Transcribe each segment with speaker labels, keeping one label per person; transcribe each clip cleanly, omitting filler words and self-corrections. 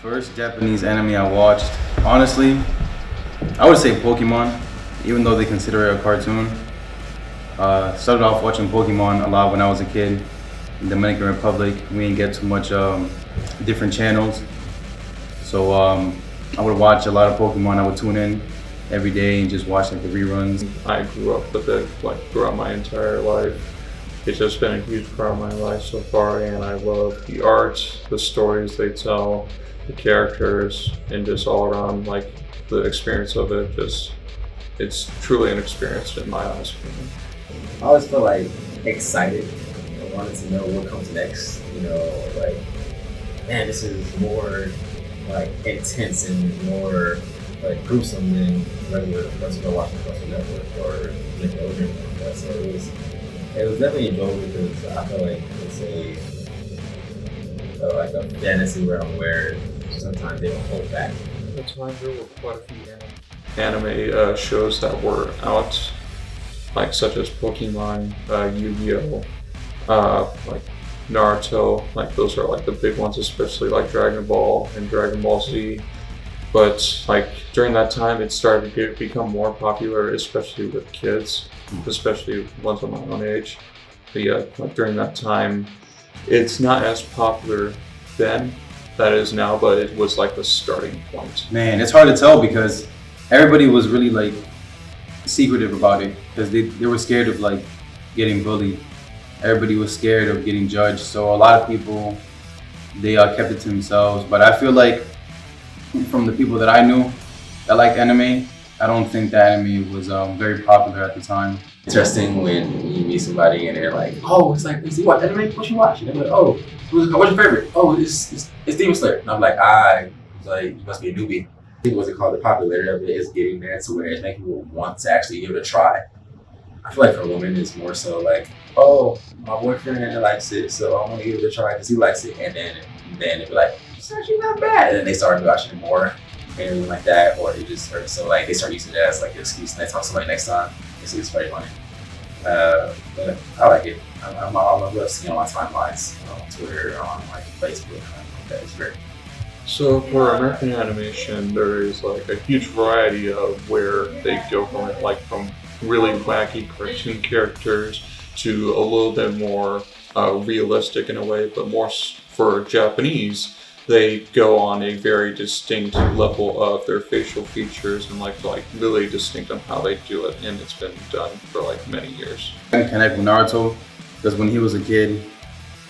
Speaker 1: First Japanese anime I watched, honestly, I would say Pokemon, even though they consider it a cartoon. Started off watching Pokemon a lot when I was a kid in Dominican Republic. We didn't get too much different channels. So I would watch a lot of Pokemon. I would tune in every day and just watch like the reruns.
Speaker 2: I grew up with it throughout my entire life. It's just been a huge part of my life so far, and I love the art, the stories they tell, the characters, and just all around the experience of it. It's truly an experience in my eyes.
Speaker 3: I always feel excited. I wanted to know what comes next. Man, this is more intense and more gruesome than regular person watching Cartoon Network or Nickelodeon. So it was definitely enjoyable because I feel like it's a fantasy realm where sometimes they don't hold back.
Speaker 2: At the time, there were quite a few anime shows that were out, such as Pokemon, Yu-Gi-Oh, Naruto. Those are the big ones, especially Dragon Ball and Dragon Ball Z. But during that time, it started to become more popular, especially with kids, especially ones of my own age. But yeah, during that time, it's not as popular then that it is now, but it was the starting point.
Speaker 1: Man, it's hard to tell because everybody was really secretive about it because they were scared of getting bullied. Everybody was scared of getting judged. So a lot of people, they kept it to themselves. But I feel from the people that I knew that liked anime, I don't think that anime was very popular at the time.
Speaker 3: Interesting when you meet somebody and they're like, "Oh, you watch anime? What you watch?" And they're like, "Oh, what's your favorite?" "Oh, it's Demon Slayer." And I'm you must be a newbie. I think what's it called? The popularity of it is getting there to where it's making people want to actually give it a try. I feel for women, it's more so "Oh, my boyfriend likes it, so I want to give it a try because he likes it," and then it'd be "It's actually not bad," and then they start watching it more and everything like that, or they just they start using it as an excuse and they talk to somebody next time. It's very funny. But I like it. I love seeing on my timelines on Twitter, on Facebook, and that. It's great.
Speaker 2: So for American animation, there is a huge variety of where they go from it, from really wacky cartoon characters to a little bit more realistic in a way, but more for Japanese, they go on a very distinct level of their facial features and really distinct on how they do it, and it's been done for many years.
Speaker 1: I can connect with Naruto because when he was a kid,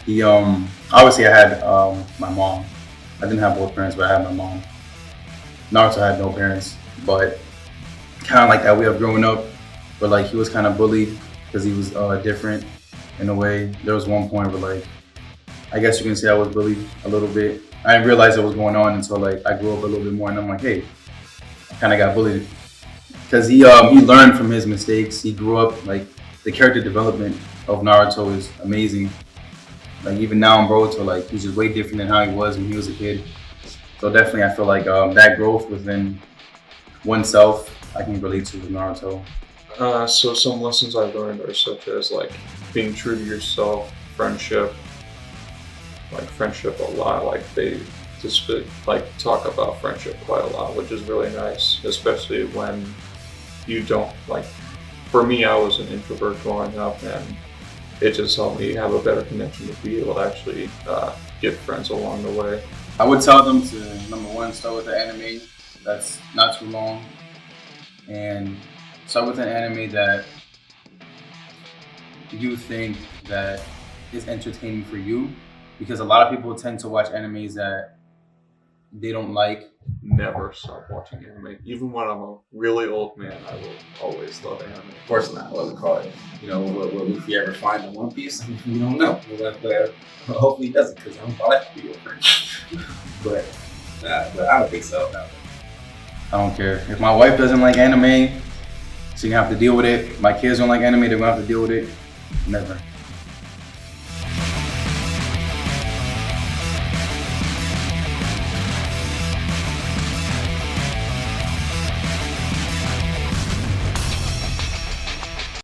Speaker 1: he obviously I had my mom. I didn't have both parents, but I had my mom. Naruto had no parents, but kind of that way of growing up, but he was kind of bullied because he was different in a way. There was one point where I guess you can say I was bullied a little bit. I didn't realize what was going on until I grew up a little bit more, and I'm hey, I kind of got bullied because he learned from his mistakes. He grew up the character development of Naruto is amazing. Even now in Boruto, he's just way different than how he was when he was a kid. So definitely, I feel that growth within oneself, I can relate to with Naruto.
Speaker 2: So some lessons I learned are such as being true to yourself, friendship. Friendship a lot. They just talk about friendship quite a lot, which is really nice, especially when you don't For me, I was an introvert growing up, and it just helped me have a better connection to be able to actually get friends along the way.
Speaker 1: I would tell them to, number one, start with an anime that's not too long, and start with an anime that you think that is entertaining for you, because a lot of people tend to watch animes that they don't like.
Speaker 2: Never stop watching anime. Even when I'm a really old man, I will always love anime.
Speaker 3: Of course not. What we call it? Will Luffy ever find the One Piece? We don't know. But hopefully he doesn't, because I like to be your friend. but I don't think so. No.
Speaker 1: I don't care. If my wife doesn't like anime, she's gonna have to deal with it. My kids don't like anime, they're gonna have to deal with it. Never.